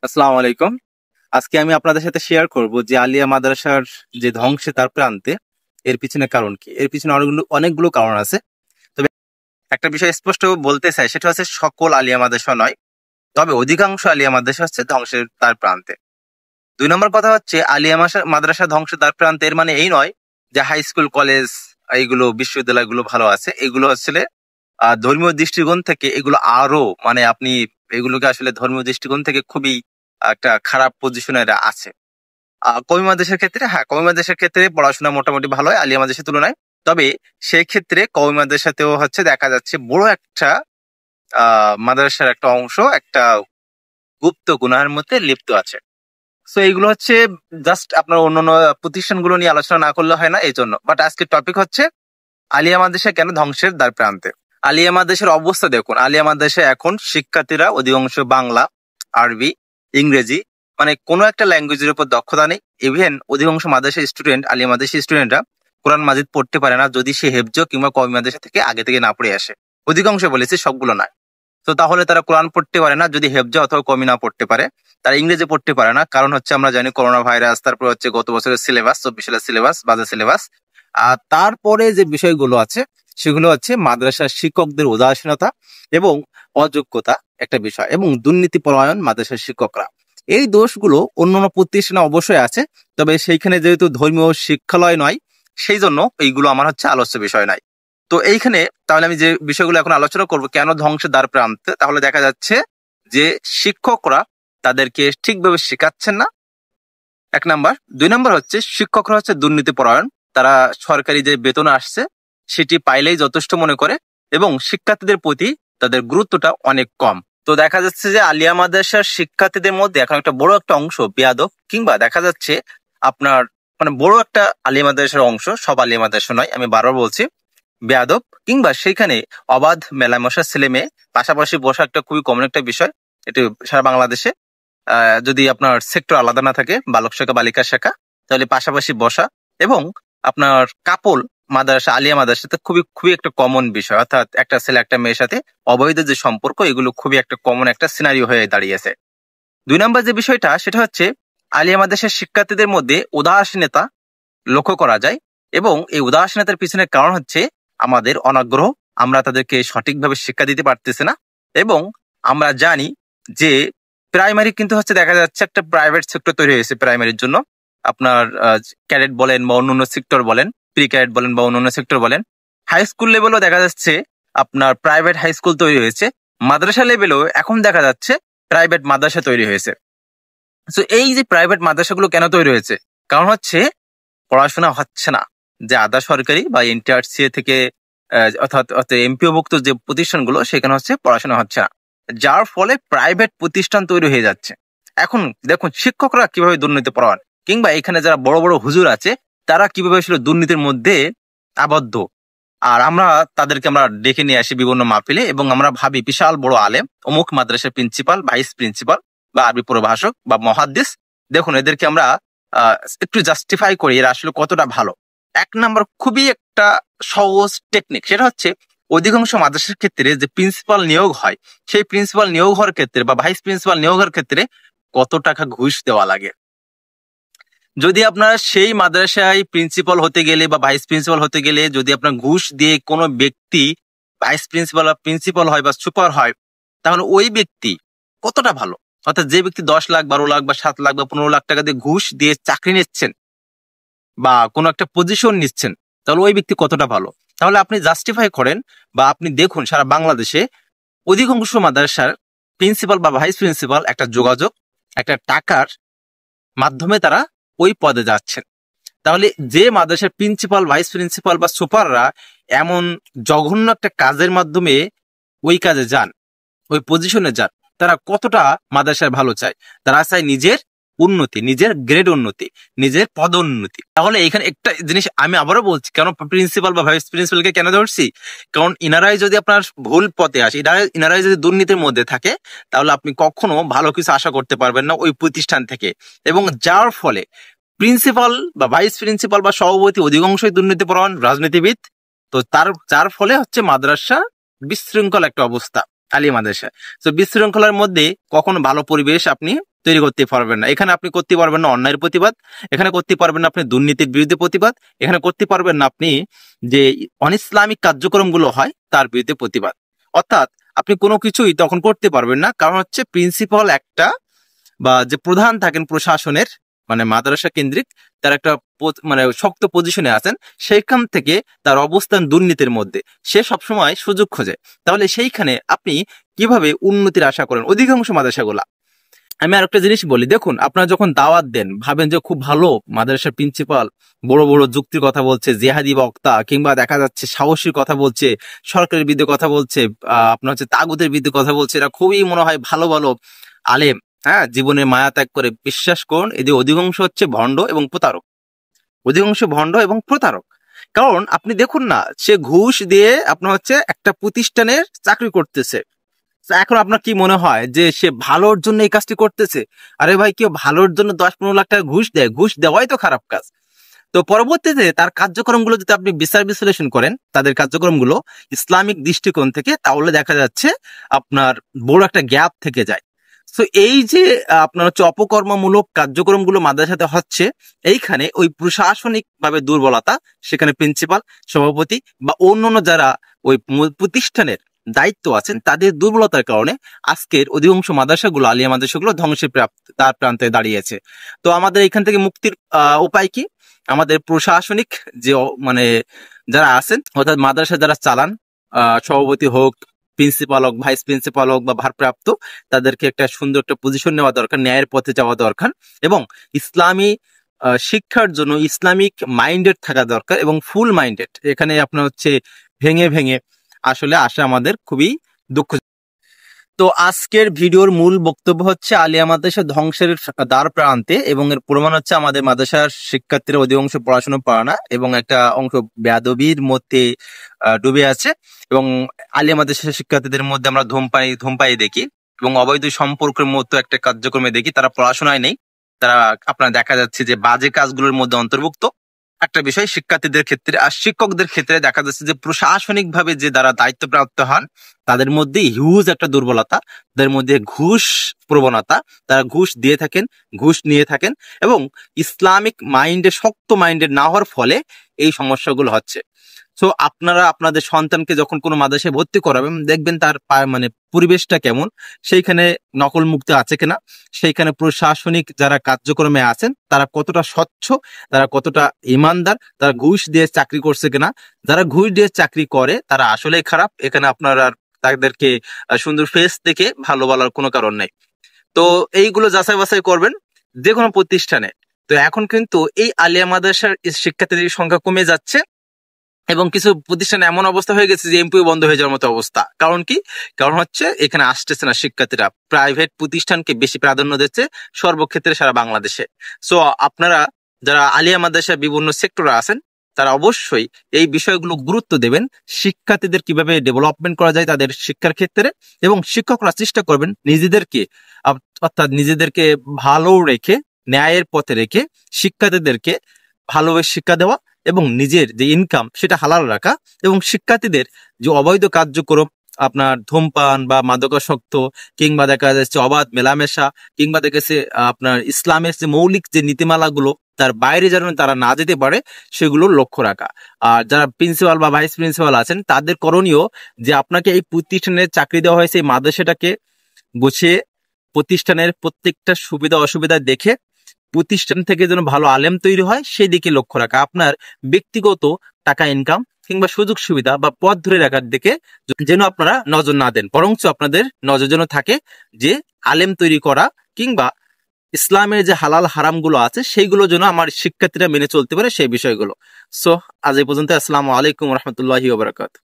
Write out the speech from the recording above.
আসসালামু আলাইকুম। আজকে আমি আপনাদের সাথে শেয়ার করব যে আলিয়া মাদ্রাসার যে ধ্বংসে তার প্রান্তে এর পিছনে কারণ কি। এর পিছনে অনেকগুলো কারণ আছে। তবে একটা বিষয় স্পষ্ট বলতে চাই, সেটা হচ্ছে সকল আলিয়া মাদ্রাসা নয়, তবে অধিকাংশ আলিয়া মাদ্রাসা হচ্ছে ধ্বংসের তার প্রান্তে। 2 নম্বর কথা হচ্ছে আলিয়া মাদ্রাসা ধ্বংসের তার প্রান্তে এর মানে এই নয় যে হাই স্কুল কলেজ এইগুলো বিশ্ববিদ্যালয়গুলো ভালো আছে। এগুলো আসলে ধর্মীয় দৃষ্টিকোণ থেকে এগুলো আরো আপনি এগুলোকে আসলে ধর্মীয় দৃষ্টিকোণ থেকে খুবই একটা খারাপ পজিশনে এরা আছে। কওমি মাদ্রাসার ক্ষেত্রে, হ্যাঁ, কওমি মাদ্রাসার ক্ষেত্রে পড়াশোনা মোটামুটি ভালো হয় আলিয়া মাদ্রাসার তুলনায়। তবে সেই ক্ষেত্রে কওমি মাদ্রাসাতেও হচ্ছে দেখা যাচ্ছে বড় একটা মাদ্রাসার একটা অংশ একটা গুপ্ত গুনাহের মধ্যে লিপ্ত আছে। সো এইগুলো হচ্ছে জাস্ট আপনার অন্যান্য প্রতিষ্ঠানগুলো নিয়ে আলোচনা না করলে হয় না, এই জন্য। বাট আজকের টপিক হচ্ছে আলিয়া মাদ্রাসা কেন ধ্বংসের দ্বার প্রান্তে। আলিয়া মাদ্রাসার অবস্থা দেখুন। আলিয়া মাদ্রাসায় এখন শিক্ষার্থীরা অধিকাংশ বাংলা, আরবি, ইংরেজি কোনো একটা ল্যাঙ্গুয়েজের উপর দক্ষতা নেই। ইভেন অধিকাংশ মাদ্রাসার স্টুডেন্ট, আলিয়া মাদ্রাসার স্টুডেন্টরা কোরআন মাজিদ পড়তে পারে না যদি সে হেফজ কিংবা কওমি মাদ্রাসা থেকে আগে থেকে না পড়ে আসে। অধিকাংশ বলেছে, সবগুলো নয়। তো তাহলে তারা কোরআন পড়তে পারে না যদি হেফজ অথবা কওমি না পড়তে পারে। তারা ইংরেজি পড়তে পারে না, কারণ হচ্ছে আমরা জানি করোনা ভাইরাস, তারপর হচ্ছে গত বছরের সিলেবাস, 24 সালের সিলেবাস, বাজে সিলেবাস। আর তারপরে যে বিষয়গুলো আছে সেগুলো হচ্ছে মাদ্রাসার শিক্ষকদের উদাসীনতা এবং অযোগ্যতা একটা বিষয়, এবং দুর্নীতি পরায়ণ মাদ্রাসার শিক্ষকরা। এই দোষগুলো অন্যান্য প্রতিষ্ঠানে অবশ্যই আছে, তবে সেইখানে যেহেতু ধর্মীয় শিক্ষালয় নয়, সেই জন্য এইগুলো আমার হচ্ছে আলোচ্য বিষয় নয়। তো এইখানে তাহলে আমি যে বিষয়গুলো এখন আলোচনা করব কেন ধ্বংসের দ্বার প্রান্তে, তাহলে দেখা যাচ্ছে যে শিক্ষকরা তাদেরকে ঠিকভাবে শেখাচ্ছেন না, 1 নাম্বার। 2 নাম্বার হচ্ছে শিক্ষকরা হচ্ছে দুর্নীতি পরায়ণ। তারা সরকারি যে বেতন আসছে সেটি পাইলেই যথেষ্ট মনে করে, এবং শিক্ষার্থীদের প্রতি তাদের গুরুত্বটা অনেক কম। তো দেখা যাচ্ছে যে আলিয়া মাদ্রাসার শিক্ষার্থীদের মধ্যে এখন একটা বড় একটা অংশ বেয়াদব, কিংবা দেখা যাচ্ছে আপনার বড় একটা আলিয়া মাদ্রাসার অংশ, সব আলিয়া মাদ্রাসা নয়, আমি বারবার বলছি, বেয়াদব, কিংবা সেইখানে অবাধ মেলামেশা ছেলে মেয়ে পাশাপাশি বসা একটা খুবই কমন একটা বিষয়। এটি সারা বাংলাদেশে যদি আপনার সেক্টর আলাদা না থাকে, বালক শাখা বালিকা শাখা, তাহলে পাশাপাশি বসা এবং আপনার কাপল মাদ্রাসা, আলিয়া মাদ্রাসাতে খুবই খুবই একটা কমন বিষয়। অর্থাৎ একটা ছেলে একটা মেয়ের সাথে অবৈধ যে সম্পর্ক, এগুলো খুবই একটা কমন একটা সিনারিও হয়ে দাঁড়িয়েছে। 2 নাম্বার যে বিষয়টা, সেটা হচ্ছে আলিয়া মাদ্রাসার শিক্ষার্থীদের মধ্যে উদাসীনতা লক্ষ্য করা যায়, এবং এই উদাসীনতার পিছনে কারণ হচ্ছে আমাদের অনাগ্রহ। আমরা তাদেরকে সঠিকভাবে শিক্ষা দিতে পারতেছি না, এবং আমরা জানি যে প্রাইমারি কিন্তু হচ্ছে দেখা যাচ্ছে একটা প্রাইভেট সেক্টর তৈরি হয়েছে প্রাইমারির জন্য। আপনার ক্যাডেট বলেন বা অন্যান্য সেক্টর বলেন, প্রি ক্যাডেট বলেন বা অন্যান্য সেক্টর বলেন। হাই স্কুল লেভেলও দেখা যাচ্ছে আপনার প্রাইভেট হাই স্কুল তৈরি হয়েছে। মাদ্রাসা লেভেলেও এখন দেখা যাচ্ছে প্রাইভেট মাদ্রাসা তৈরি হয়েছে। তো এই যে প্রাইভেট মাদ্রাসাগুলো কেন তৈরি হয়েছে, কারণ হচ্ছে পড়াশোনা হচ্ছে না। যে আধা সরকারি বা এনটিআরসি থেকে অর্থাৎ এমপিওভুক্ত যে প্রতিষ্ঠানগুলো, সেখানে হচ্ছে পড়াশোনা হচ্ছে না, যার ফলে প্রাইভেট প্রতিষ্ঠান তৈরি হয়ে যাচ্ছে। এখন দেখুন শিক্ষকরা কিভাবে দুর্নীতি পরায়ণ, কিংবা এখানে যারা বড় বড় হুজুর আছে তারা কিভাবে আসলে দুর্নীতির মধ্যে আবদ্ধ। আর আমরা তাদেরকে ডেকে নিয়ে আসি বিভিন্ন মাহফিলে, এবং আমরা ভাবি বিশাল বড় আলেম, অমুক মাদ্রাসার প্রিন্সিপাল, ভাইস প্রিন্সিপাল বা আরবি প্রভাষক বা মহাদ্দিস। দেখুন এদেরকে আমরা একটু জাস্টিফাই করি এরা আসলে কতটা ভালো। 1 নাম্বার খুবই একটা সহজ টেকনিক, সেটা হচ্ছে অধিকাংশ মাদ্রাসার ক্ষেত্রে যে প্রিন্সিপাল নিয়োগ হয়, সেই প্রিন্সিপাল নিয়োগ হওয়ার ক্ষেত্রে বা ভাইস প্রিন্সিপাল নিয়োগ হওয়ার ক্ষেত্রে কত টাকা ঘুষ দেওয়া লাগে। যদি আপনার সেই মাদ্রাসায় প্রিন্সিপাল হতে গেলে বা ভাইস প্রিন্সিপাল হতে গেলে যদি আপনার ঘুষ দিয়ে কোনো ব্যক্তি ভাইস প্রিন্সিপাল বা প্রিন্সিপাল হয় বা সুপার হয়, তাহলে ওই ব্যক্তি কতটা ভালো। অর্থাৎ যে ব্যক্তি 10 লাখ, 12 লাখ বা 7 লাখ বা 15 লাখ টাকা দিয়ে ঘুষ দিয়ে চাকরি নিচ্ছেন বা কোনো একটা পজিশন নিচ্ছেন, তাহলে ওই ব্যক্তি কতটা ভালো। তাহলে আপনি জাস্টিফাই করেন বা আপনি দেখুন সারা বাংলাদেশে অধিকাংশ মাদ্রাসার প্রিন্সিপাল বা ভাইস প্রিন্সিপাল একটা যোগাযোগ, একটা টাকার মাধ্যমে তারা ওই পদে যাচ্ছেন। তাহলে যে মাদ্রাসার প্রিন্সিপাল, ভাইস প্রিন্সিপাল বা সুপাররা এমন জঘন্য একটা কাজের মাধ্যমে ওই কাজে যান, ওই পজিশনে যান, তারা কতটা মাদ্রাসার ভালো চায়। তারা চায় নিজের উন্নতি, নিজের গ্রেড উন্নতি, নিজের পদোন্নতি। তাহলে এখানে একটা জিনিস আমি আবারও বলছি, কেন প্রিন্সিপাল বা ভাইস প্রিন্সিপালকে কেন ধরছি, কারণ ইনারাই যদি আপনার ভুল পথে আসে, ইনারাই যদি দুর্নীতির মধ্যে থাকে, তাহলে আপনি কখনো ভালো কিছু আশা করতে পারবেন না ওই প্রতিষ্ঠান থেকে। এবং যার ফলে প্রিন্সিপাল বা ভাইস প্রিন্সিপাল বা সভাপতি অধিকাংশই দুর্নীতিপরায়ণ রাজনীতিবিদ। তো যার ফলে হচ্ছে মাদ্রাসা বিশৃঙ্খল একটা অবস্থা, আলিয়া মাদ্রাসা। তো বিশৃঙ্খলার মধ্যে কখনো ভালো পরিবেশ আপনি তৈরি করতে পারবেন না। এখানে আপনি করতে পারবেন না অন্যায়ের প্রতিবাদ, এখানে করতে পারবেন না আপনি দুর্নীতির বিরুদ্ধে প্রতিবাদ, এখানে করতে পারবেন না আপনি যে অনইসলামিক কার্যক্রমগুলো হয় তার বিরুদ্ধে প্রতিবাদ। অর্থাৎ আপনি কোনো কিছুই তখন করতে পারবেন না, কারণ হচ্ছে প্রিন্সিপাল একটা বা যে প্রধান থাকেন প্রশাসনের, মানে মাদ্রাসা কেন্দ্রিক, তার একটা মানে শক্ত পজিশনে আছেন, সেইখান থেকে তার অবস্থান দুর্নীতির মধ্যে, সে সবসময় সুযোগ খোঁজে। তাহলে সেইখানে আপনি কিভাবে উন্নতির আশা করেন অধিকাংশ মাদ্রাসাগুলা? আমি আর একটা জিনিস বলি, দেখুন আপনারা যখন দাওয়াত দেন ভাবেন যে খুব ভালো মাদ্রাসার প্রিন্সিপাল বড় বড় যুক্তির কথা বলছে, জেহাদি বক্তা, কিংবা দেখা যাচ্ছে সাহসীর কথা বলছে, সরকারের বিরুদ্ধে কথা বলছে, আপনার হচ্ছে তাগুতের বিরুদ্ধে কথা বলছে, এরা খুবই মনে হয় ভালো ভালো আলেম, হ্যাঁ, জীবনে মায়া ত্যাগ করে। বিশ্বাস করুন এদের অধিকাংশ হচ্ছে ভণ্ড এবং প্রতারক, অধিকাংশ ভণ্ড এবং প্রতারক। কারণ আপনি দেখুন না, সে ঘুষ দিয়ে আপনার হচ্ছে একটা প্রতিষ্ঠানের চাকরি করতেছে। তো এখন আপনার কি মনে হয় যে সে ভালোর জন্য এই কাজটি করতেছে? আরে ভাই, কেউ ভালোর জন্য 10-15 লাখ টাকা ঘুষ দেয়? ঘুষ দেওয়াই তো খারাপ কাজ। তো পরবর্তীতে তার কার্যক্রমগুলো যদি আপনি বিচার বিশ্লেষণ করেন, তাদের কার্যক্রমগুলো ইসলামিক দৃষ্টিকোণ থেকে, তাহলে দেখা যাচ্ছে আপনার বড় একটা গ্যাপ থেকে যায়। তো এই যে আপনার হচ্ছে অপকর্মমূলক কার্যক্রমগুলো মাদ্রাসাতে হচ্ছে, এইখানে ওই প্রশাসনিক ভাবে দুর্বলতা, সেখানে প্রিন্সিপাল, সভাপতি বা অন্যান্য যারা ওই প্রতিষ্ঠানের দায়িত্ব আছেন তাদের দুর্বলতার কারণে আজকের অধিকাংশ মাদ্রাসাগুলো, আলিয়া মাদ্রাসাগুলো ধ্বংসের তার প্রান্তে দাঁড়িয়েছে। তো আমাদের এখান থেকে মুক্তির উপায় কি? আমাদের প্রশাসনিক যে মানে যারা আছেন, অর্থাৎ মাদ্রাসা যারা চালান, সভাপতি হোক, প্রিন্সিপাল হোক, ভাইস প্রিন্সিপাল হোক বা ভারপ্রাপ্ত, তাদেরকে একটা সুন্দর একটা পজিশন নেওয়া দরকার, ন্যায়ের পথে যাওয়া দরকার, এবং ইসলামী শিক্ষার জন্য ইসলামিক মাইন্ডেড থাকা দরকার, এবং ফুল মাইন্ডেড। এখানে আপনার হচ্ছে ভেঙে ভেঙে আসলে আসা আমাদের খুবই দুঃখ। তো আজকের ভিডিওর মূল বক্তব্য হচ্ছে আলিয়া মাদ্রাসা ধ্বংসের দ্বার প্রান্তে, এবং এর প্রমাণ হচ্ছে আমাদের মাদ্রাসার শিক্ষার্থীরা অধিকাংশ পড়াশোনা পারে না এবং একটা অংশ বেয়াদবির মধ্যে ডুবে আছে, এবং আলিয়া মাদ্রাসার শিক্ষার্থীদের মধ্যে আমরা ধূমপাই দেখি, এবং অবৈধ সম্পর্কের মতো একটা কার্যক্রমে দেখি। তারা পড়াশোনায় নেই, তারা আপনার দেখা যাচ্ছে যে বাজে কাজগুলোর মধ্যে অন্তর্ভুক্ত। একটা বিষয় শিক্ষার্থীদের ক্ষেত্রে আর শিক্ষকদের ক্ষেত্রে দেখা যাচ্ছে যে প্রশাসনিক ভাবে যে দ্বারা দায়িত্বপ্রাপ্ত হন, তাদের মধ্যে হিউজ একটা দুর্বলতা, তাদের মধ্যে ঘুষ প্রবণতা, তারা ঘুষ দিয়ে থাকেন, ঘুষ নিয়ে থাকেন, এবং ইসলামিক মাইন্ডে শক্ত মাইন্ডেড না হওয়ার ফলে এই সমস্যাগুলো হচ্ছে। সো আপনারা আপনাদের সন্তানকে যখন কোনো মাদ্রাসায় ভর্তি করাবেন, দেখবেন তার মানে পরিবেশটা কেমন, সেইখানে নকল মুক্ত আছে কিনা, সেইখানে প্রশাসনিক যারা কার্যক্রমে আছেন তারা কতটা স্বচ্ছ, তারা কতটা ইমানদার, তারা ঘুষ দিয়ে চাকরি করছে কিনা। যারা ঘুষ দিয়ে চাকরি করে তারা আসলেই খারাপ। এখানে আপনারা তাদেরকে সুন্দর ফেস দেখে ভালো বলার কোনো কারণ নেই। তো এইগুলো যাচাই বাছাই করবেন যে কোনো প্রতিষ্ঠানে। তো এখন কিন্তু এই আলিয়া মাদ্রাসার শিক্ষার্থীদের সংখ্যা কমে যাচ্ছে, এবং কিছু প্রতিষ্ঠানে এমন অবস্থা হয়ে গেছে যে এমপিও বন্ধ হয়ে যাওয়ার মতো অবস্থা। কারণ কি? কারণ হচ্ছে এখানে আসতেছে না শিক্ষার্থীরা, প্রাইভেট প্রতিষ্ঠানকে বেশি প্রাধান্য দিচ্ছে সর্বক্ষেত্রে সারা বাংলাদেশে। সো আপনারা যারা আলিয়া মাদ্রাসার বিভিন্ন সেক্টরে আছেন, তারা অবশ্যই এই বিষয়গুলো গুরুত্ব দেবেন, শিক্ষার্থীদের কিভাবে ডেভেলপমেন্ট করা যায় তাদের শিক্ষার ক্ষেত্রে, এবং শিক্ষকরা চেষ্টা করবেন নিজেদেরকে, অর্থাৎ নিজেদেরকে ভালো রেখে, ন্যায়ের পথে রেখে শিক্ষার্থীদেরকে ভালোভাবে শিক্ষা দেওয়া, এবং নিজের যে ইনকাম সেটা হালাল রাখা, এবং শিক্ষার্থীদের যে অবৈধ কার্যক্রম, আপনার ধূমপান বা মাদকাসক্ত, কিংবা দেখা যাচ্ছে অবাধ মেলামেশা, কিংবা দেখেছে আপনার ইসলামের যে মৌলিক যে নীতিমালাগুলো তার বাইরে যেন তারা না যেতে পারে, সেগুলো লক্ষ্য রাখা। আর যারা প্রিন্সিপাল বা ভাইস প্রিন্সিপাল আছেন, তাদের করণীয় যে আপনাকে এই প্রতিষ্ঠানের চাকরি দেওয়া হয়েছে, এই মাদ্রাসাটাকে গুছিয়ে প্রতিষ্ঠানের প্রত্যেকটা সুবিধা অসুবিধা দেখে প্রতিষ্ঠান থেকে যেন ভালো আলেম তৈরি হয় সেই দিকে লক্ষ্য রাখা। আপনার ব্যক্তিগত টাকা ইনকাম কিংবা সুযোগ সুবিধা বা পথ ধরে রাখার দিকে যেন আপনারা নজর না দেন, বরঞ্চ আপনাদের নজর যেন থাকে যে আলেম তৈরি করা, কিংবা ইসলামের যে হালাল হারামগুলো আছে সেইগুলো যেন আমার শিক্ষার্থীরা মেনে চলতে পারে, সেই বিষয়গুলো। সো আজ এই পর্যন্ত। আসসালামু আলাইকুম রহমতুল্লাহি ওয়া বারাকাতুহু।